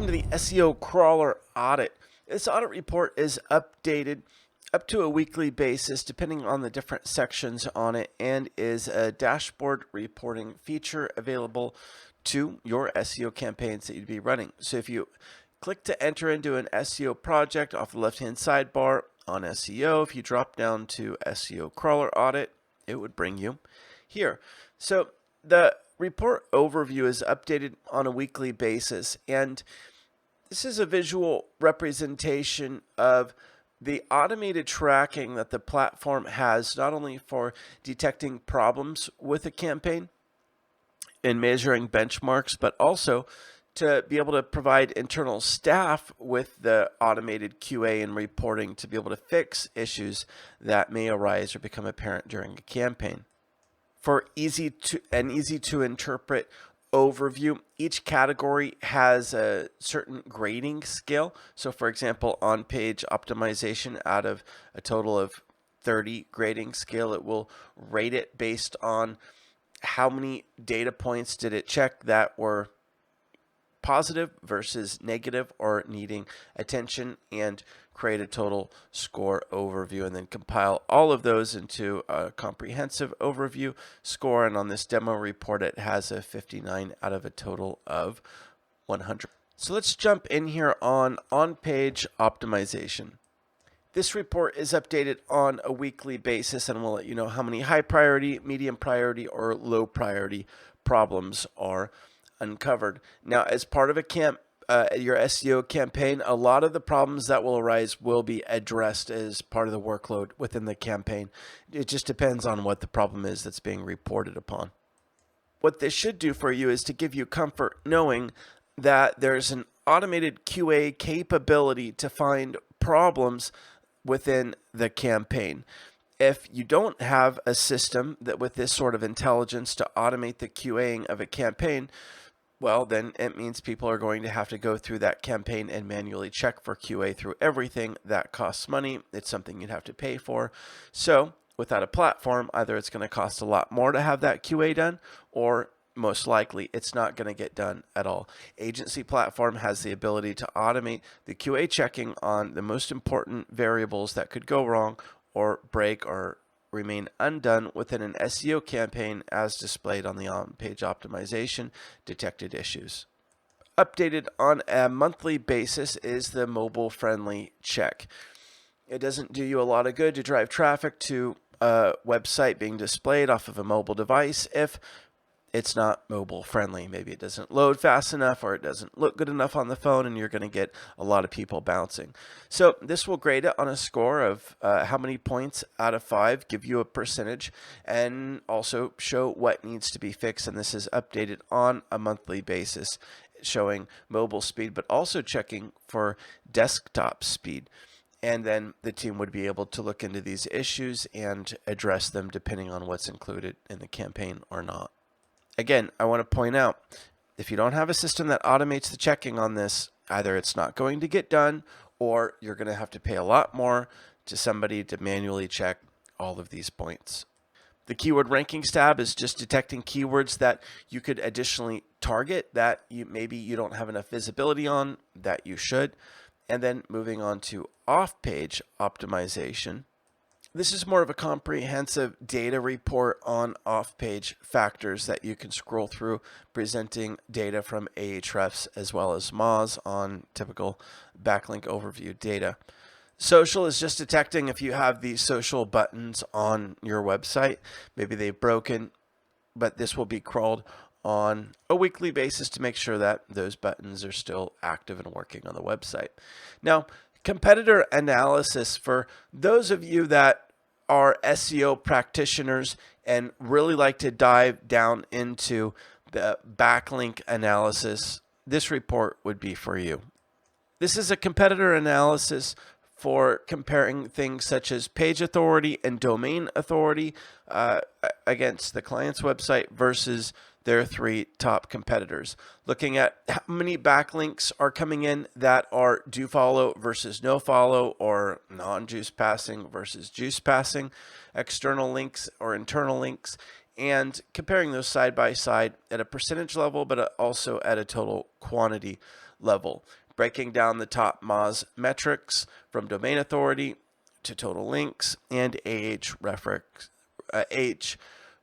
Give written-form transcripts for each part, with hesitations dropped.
Welcome to the SEO Crawler Audit. This audit report is updated up to a weekly basis depending on the different sections on it and is a dashboard reporting feature available to your SEO campaigns that you'd be running. So if you click to enter into an SEO project off the left-hand sidebar on SEO, if you drop down to SEO Crawler Audit, it would bring you here. So the report overview is updated on a weekly basis, and this is a visual representation of the automated tracking that the platform has, not only for detecting problems with a campaign and measuring benchmarks, but also to be able to provide internal staff with the automated QA and reporting to be able to fix issues that may arise or become apparent during a campaign. For easy to interpret overview, each category has a certain grading scale. So for example, OnPage Optimization, out of a total of 30 grading scale, it will rate it based on how many data points did it check that were positive versus negative or needing attention, and create a total score overview and then compile all of those into a comprehensive overview score. And on this demo report, it has a 59 out of a total of 100. So let's jump in here on OnPage Optimization. This report is updated on a weekly basis and will let you know how many high priority, medium priority, or low priority problems are uncovered. Now, as part of your SEO campaign, a lot of the problems that will arise will be addressed as part of the workload within the campaign. It just depends on what the problem is that's being reported upon. What this should do for you is to give you comfort knowing that there's an automated QA capability to find problems within the campaign. If you don't have a system that with this sort of intelligence to automate the QAing of a campaign, well, then it means people are going to have to go through that campaign and manually check for QA through everything. That costs money. It's something you'd have to pay for. So without a platform, either it's going to cost a lot more to have that QA done, or most likely it's not going to get done at all. Agency Platform has the ability to automate the QA checking on the most important variables that could go wrong or break or remain undone within an SEO campaign, as displayed on the OnPage Optimization detected issues. Updated on a monthly basis is the mobile-friendly check. It doesn't do you a lot of good to drive traffic to a website being displayed off of a mobile device if it's not mobile friendly. Maybe it doesn't load fast enough, or it doesn't look good enough on the phone, and you're going to get a lot of people bouncing. So this will grade it on a score of how many points out of 5, give you a percentage, and also show what needs to be fixed. And this is updated on a monthly basis, showing mobile speed, but also checking for desktop speed. And then the team would be able to look into these issues and address them depending on what's included in the campaign or not. Again, I want to point out, if you don't have a system that automates the checking on this, either it's not going to get done, or you're going to have to pay a lot more to somebody to manually check all of these points. The keyword rankings tab is just detecting keywords that you could additionally target that maybe you don't have enough visibility on that you should. And then moving on to off-page optimization. This is more of a comprehensive data report on off-page factors that you can scroll through, presenting data from Ahrefs as well as Moz on typical backlink overview data. Social is just detecting if you have these social buttons on your website. Maybe they've broken, but this will be crawled on a weekly basis to make sure that those buttons are still active and working on the website. Now, competitor analysis, for those of you that are SEO practitioners and really like to dive down into the backlink analysis, this report would be for you. This is a competitor analysis for comparing things such as page authority and domain authority against the client's website versus their 3 top competitors. Looking at how many backlinks are coming in that are do follow versus no follow, or non-juice passing versus juice passing, external links or internal links, and comparing those side by side at a percentage level, but also at a total quantity level, breaking down the top Moz metrics from domain authority to total links and AH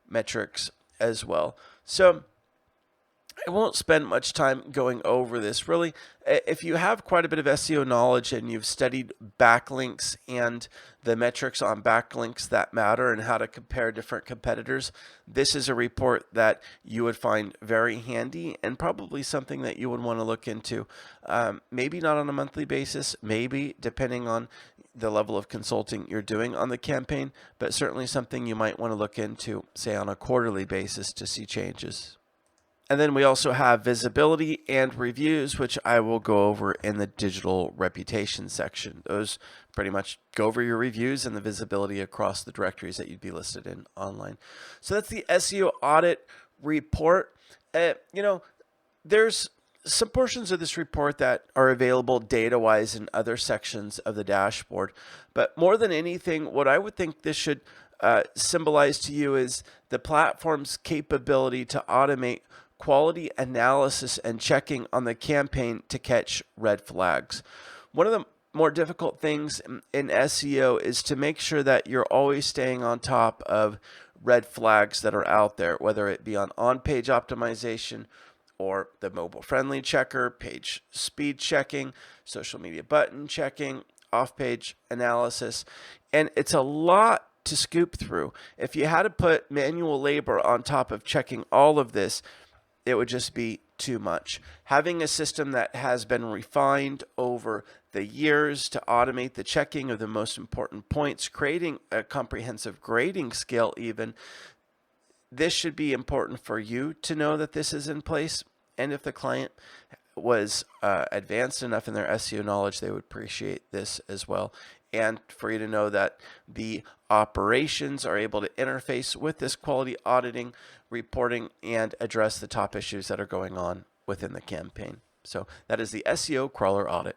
metrics as well. So I won't spend much time going over this. Really, if you have quite a bit of SEO knowledge and you've studied backlinks and the metrics on backlinks that matter and how to compare different competitors, this is a report that you would find very handy and probably something that you would want to look into. Maybe not on a monthly basis, maybe depending on the level of consulting you're doing on the campaign, but certainly something you might want to look into, say, on a quarterly basis to see changes. And then we also have visibility and reviews, which I will go over in the digital reputation section. Those pretty much go over your reviews and the visibility across the directories that you'd be listed in online. So that's the SEO audit report. There's some portions of this report that are available data-wise in other sections of the dashboard. But more than anything, what I would think this should symbolize to you is the platform's capability to automate quality analysis and checking on the campaign to catch red flags. One of the more difficult things in SEO is to make sure that you're always staying on top of red flags that are out there, whether it be on OnPage Optimization or the mobile friendly checker, page speed checking, social media button checking, off-page analysis. And it's a lot to scoop through. If you had to put manual labor on top of checking all of this, it would just be too much. Having a system that has been refined over the years to automate the checking of the most important points, creating a comprehensive grading scale even, this should be important for you to know that this is in place. And if the client was advanced enough in their SEO knowledge, they would appreciate this as well. And for you to know that the operations are able to interface with this quality auditing, reporting, and address the top issues that are going on within the campaign. So that is the SEO crawler audit.